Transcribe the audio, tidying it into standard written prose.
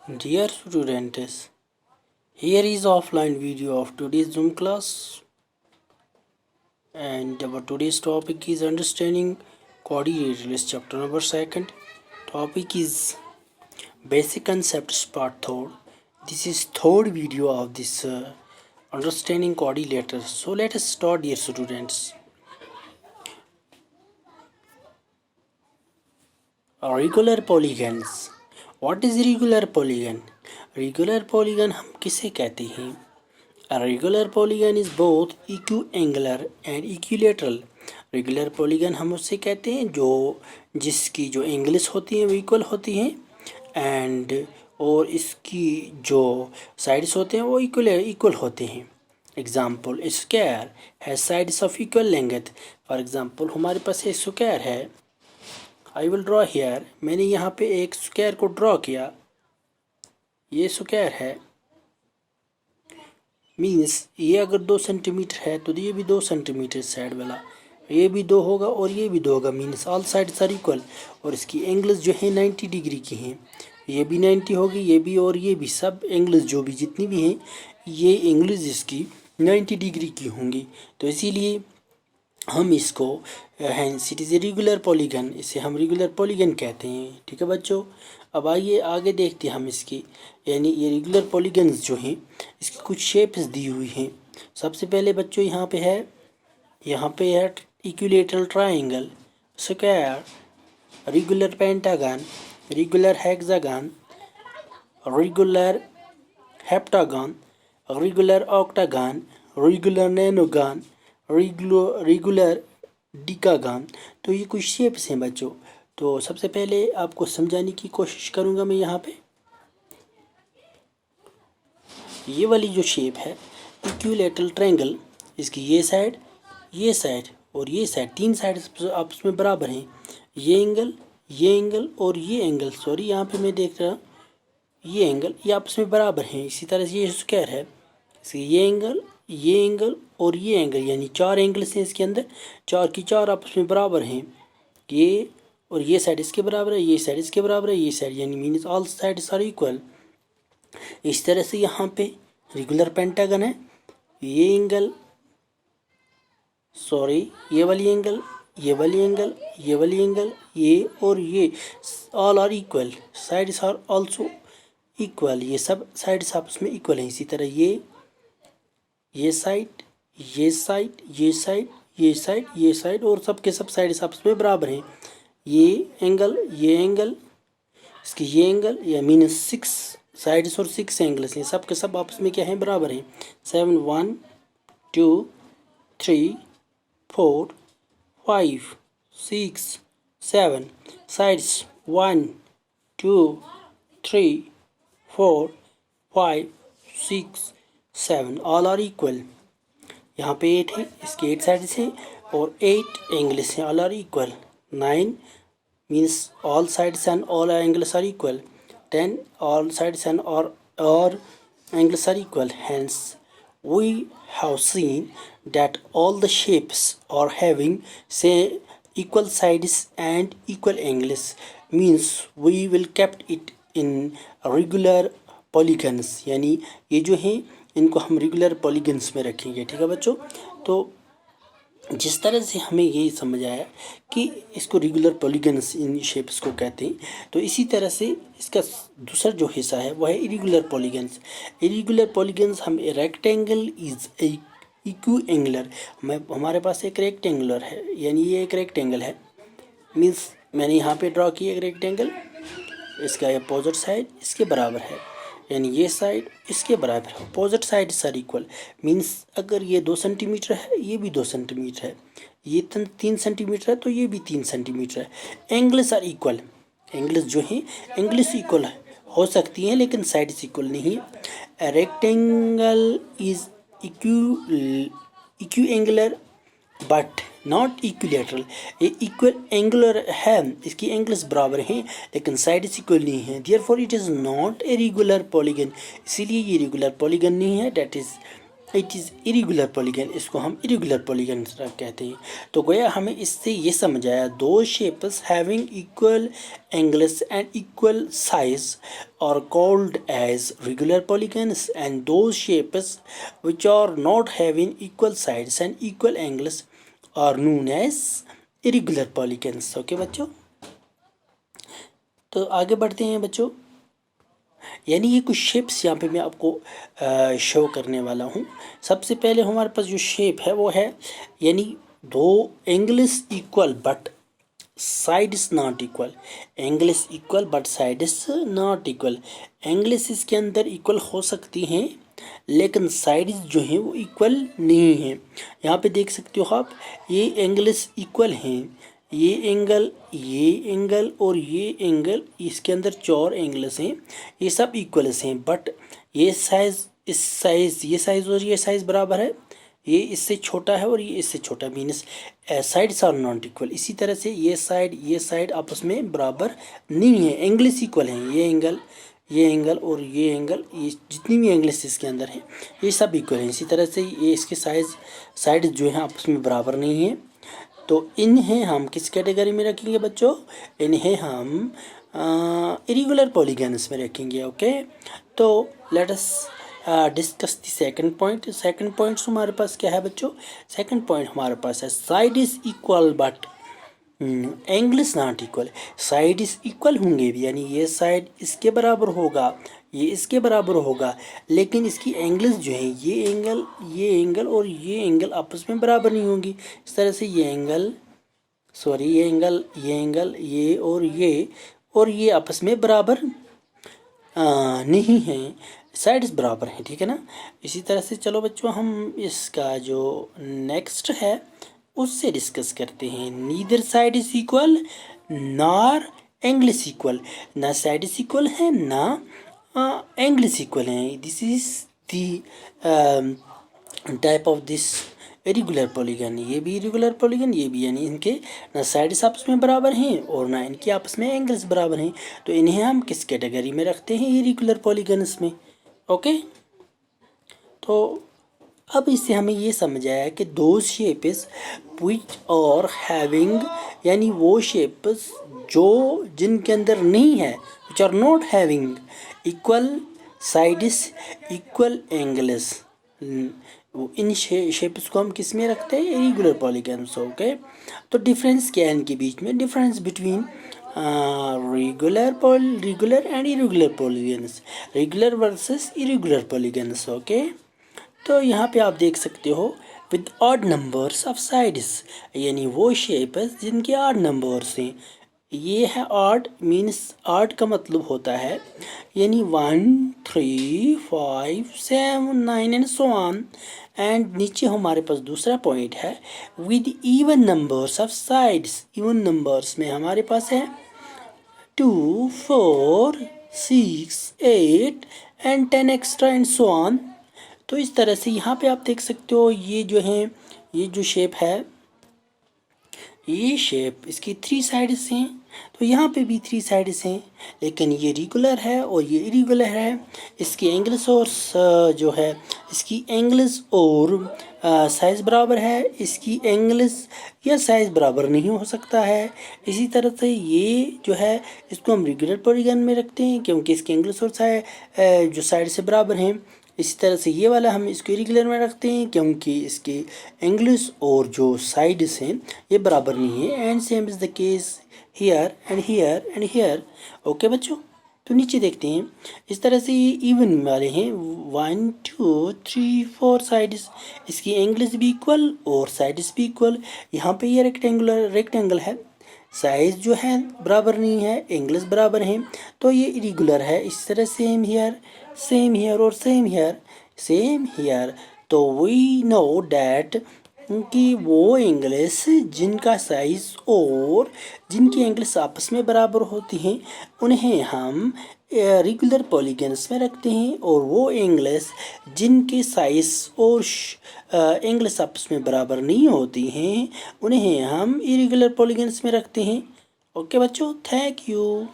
Dear students, here is offline video of today's Zoom class, and our today's topic is understanding coordinators chapter number 2. Topic is basic concepts part 3. This is third video of this understanding coordinators. So let us start, dear students. Regular polygons. What is regular polygon? Regular polygon हम किसे कहते हैं? A regular polygon is both equiangular and equilateral. Regular polygon हम उससे कहते हैं जिसकी जो एंगल्स होती हैं वो इक्वल होती हैं एंड और इसकी जो साइड्स होते हैं वो इक्वल होते हैं. Example, square has sides of equal length. For example हमारे पास एक स्क्वायर है. I will draw here. मैंने यहाँ पे एक स्क्वायर को ड्रॉ किया. ये स्क्वायर है. मीन्स ये अगर 2 सेंटीमीटर है तो ये भी 2 सेंटीमीटर साइड वाला, ये भी 2 होगा और ये भी 2 होगा. Means all sides are equal. और इसकी एंगल्स जो है 90 डिग्री की हैं. ये भी 90 होगी, ये भी और ये भी. सब एंगल्स जो भी जितनी भी हैं ये एंगल्स इसकी 90 डिग्री की होंगी. तो इसीलिए हम इसको hence it is a regular polygon, इसे हम रेगुलर पॉलीगन कहते हैं. ठीक है बच्चों. अब आइए आगे देखते हैं हम इसकी, यानी ये रेगुलर पॉलीगन्स जो हैं इसकी कुछ शेप्स दी हुई हैं. सबसे पहले बच्चों यहाँ पे है equilateral triangle, square, regular pentagon, regular hexagon, regular heptagon, regular octagon, regular nonagon, regular decagon. तो ये कुछ शेप्स हैं बच्चों. तो सबसे पहले आपको समझाने की कोशिश करूँगा मैं. यहाँ पे ये वाली जो शेप है इक्विलेटरल ट्रायंगल, इसकी ये साइड और ये साइड, 3 साइड आपस में बराबर हैं. ये एंगल और ये एंगल, सॉरी यहाँ पे मैं देख रहा हूँ ये एंगल, ये आपस में बराबर हैं. इसी तरह से ये स्क्वायर है, इसकी ये एंगल और ये एंगल, यानी 4 एंगल्स हैं इसके अंदर. 4 की 4 आपस में बराबर हैं. ये और ये साइड इसके बराबर है, ये साइड इसके बराबर है, ये साइड, यानी means all sides are equal. इस तरह से यहाँ पे रेगुलर पेंटागन है. ये एंगल, सॉरी ये वाली एंगल, ये और ये all are equal. Sides are also equal. ये सब साइड्स आपस में इक्वल हैं. इसी तरह ये साइड और सब के सब साइड्स आपस में बराबर हैं. ये एंगल, इसकी ये एंगल, या मीन्स 6 साइड्स और 6 एंगल्स हैं. सब के सब आपस में क्या हैं, बराबर हैं. 7 1 2 3 4 5 6 7 साइड्स 1 2 3 4 5 6 7 ऑल आर इक्वल. यहाँ पे 8 है, इसके 8 साइड्स हैं और 8 एंगल्स हैं. All are equal. 9 means all sides and all angles are equal. 10 all sides and all angles are equal. Hence we have seen that all the shapes are having say equal sides and equal angles. Means we will kept it in regular polygons. यानी ये जो हैं इनको हम regular polygons में रखेंगे. ठीक है बच्चों. तो जिस तरह से हमें ये समझ आया कि इसको रेगुलर पॉलीगन्स इन शेप्स को कहते हैं, तो इसी तरह से इसका दूसरा जो हिस्सा है वह है इरेगुलर पॉलीगन्स. इरेगुलर पॉलीगन्स हम रेक्टेंगल इज इक्विएंगुलर. हमारे पास एक रेक्टेंगुलर है, यानी ये एक रेक्टेंगल है. मीन्स मैंने यहाँ पे ड्रॉ किया एक रेक्टेंगल. इसका अपोजिट साइड इसके बराबर है, यानी ये साइड इसके बराबर है. Opposite side are equal. Means अगर ये 2 सेंटीमीटर है, ये भी 2 सेंटीमीटर है, ये 3 सेंटीमीटर है तो ये भी 3 सेंटीमीटर है. Angles are equal. एंगल्स जो हैं एंगल्स इक्वल हो सकती हैं लेकिन साइड्स इक्वल नहीं है. Rectangle is equiangular but not equilateral. ये इक्वल एंगुलर है, इसकी एंगल्स बराबर हैं लेकिन साइड्स इक्वल नहीं हैं. Therefore it is not a regular polygon. इसीलिए ये रेगुलर पॉलीगन नहीं है. That is it is irregular polygon, इसको हम इरेगुलर पॉलीगन कहते हैं। तो गोया हमें इससे ये समझ आया, दो shapes having equal angles and equal size are called as regular polygons, and those shapes which are not having equal sides and equal angles are known as irregular polygons। Okay बच्चों, तो आगे बढ़ते हैं बच्चों। यानी ये कुछ शेप्स यहाँ पे मैं आपको शो करने वाला हूँ। सबसे पहले हमारे पास जो शेप है वो है, यानी दो angle is equal but side is not equal. Angle is equal but side is not equal. Angles इसके अंदर इक्वल हो सकती हैं लेकिन साइड्स जो हैं वो इक्वल नहीं हैं। यहाँ पे देख सकते हो आप, ये एंगल्स इक्वल हैं, ये एंगल और ये एंगल, इसके अंदर 4 एंगल्स हैं, ये सब इक्वल्स हैं। बट ये साइज़, इस साइज़, ये साइज़ और ये साइज़ बराबर है, ये इससे छोटा है और ये इससे छोटा, means sides are not equal. इसी तरह से ये साइड आपस में बराबर नहीं है, एंगल्स इक्वल हैं। ये एंगल और ये एंगल, ये जितनी भी एंगल्स इसके अंदर हैं ये सब इक्वल हैं। इसी तरह से ये इसके साइड जो है आपस में बराबर नहीं है। तो इन्हें हम किस कैटेगरी में रखेंगे बच्चों? इन्हें हम इरेगुलर पॉलीगन्स में रखेंगे। ओके, तो let us discuss the second point. Second point हमारे पास क्या है बच्चों? सेकंड पॉइंट हमारे पास है side is equal but angle is not equal. Side is equal होंगे भी, यानी ये साइड इसके बराबर होगा, ये इसके बराबर होगा, लेकिन इसकी एंगल्स जो हैं, ये एंगल और ये एंगल आपस में बराबर नहीं होंगी। इस तरह से ये एंगल और ये आपस में बराबर नहीं हैं, साइड्स बराबर हैं, ठीक है ना। इसी तरह से चलो बच्चों हम इसका जो नेक्स्ट है उससे डिस्कस करते हैं। Neither side is equal nor angle is equal. ना साइड इज इक्वल है ना एंगल इज इक्वल है। This is the type of this irregular polygon. ये भी इरेगुलर पॉलीगन, ये भी, यानी इनके ना साइड्स आपस में बराबर हैं और ना इनके आपस में एंगल्स बराबर हैं। तो इन्हें हम किस कैटेगरी में रखते हैं? इरेगुलर पॉलीगन्स में। ओके, तो अब इससे हमें ये समझ आया कि दो शेप्स विच और हैविंग, यानी वो शेप्स जो जिनके अंदर नहीं है, which are not having equal sides equal angles, इन शेप्स को हम किस में रखते हैं? Irregular polygons. ओके, तो डिफरेंस क्या है इनके बीच में? Difference between regular and irregular polygons, regular versus irregular polygons. Okay, तो यहाँ पे आप देख सकते हो with odd numbers of sides, यानी वो शेप्स जिनके ऑड नंबर्स हैं। ये है ऑड, मीन्स ऑड का मतलब होता है यानी 1 3 5 7 9 एंड सो ऑन। एंड नीचे हमारे पास दूसरा पॉइंट है with even numbers of sides. Even numbers में हमारे पास है 2 4 6 8 and 10 extra and so on. तो इस तरह से यहाँ पे आप देख सकते हो ये जो है, ये जो शेप है, ये शेप इसकी 3 साइड्स हैं, तो यहाँ पे भी 3 साइड्स हैं, लेकिन ये रेगुलर है और ये इरेगुलर है। इसकी एंगल्स और जो है इसकी एंगल्स और साइज़ बराबर है, इसकी एंगल्स या साइज़ बराबर नहीं हो सकता है। इसी तरह से ये जो है इसको हम रेगुलर पॉलीगन में रखते हैं क्योंकि इसके एंगल्स और जो साइड से बराबर हैं। इसी तरह से ये वाला हम इसको इरेगुलर में रखते हैं क्योंकि इसके एंगल्स और जो साइड्स हैं ये बराबर नहीं है। And same is the case here and here and here. Okay बच्चों, तो नीचे देखते हैं इस तरह से ये इवन वाले हैं, 1 2 3 4 साइड्स, इसकी एंगल्स भी इक्वल और साइड्स भी इक्वल। यहाँ पे ये रेक्टेंगल है, साइज जो है बराबर नहीं है, एंगल्स बराबर हैं, तो ये इरेगुलर है। इस तरह सेम हियर और सेम हियर। तो वी नो डैट कि वो एंगल्स जिनका साइज और जिनकी एंगल्स आपस में बराबर होती हैं उन्हें हम रेगुलर पॉलीगन्स में रखते हैं, और वो एंगल्स जिनके साइज और एंगल्स आपस में बराबर नहीं होती हैं उन्हें हम इरेगुलर पॉलीगन्स में रखते हैं। ओके बच्चों, थैंक यू।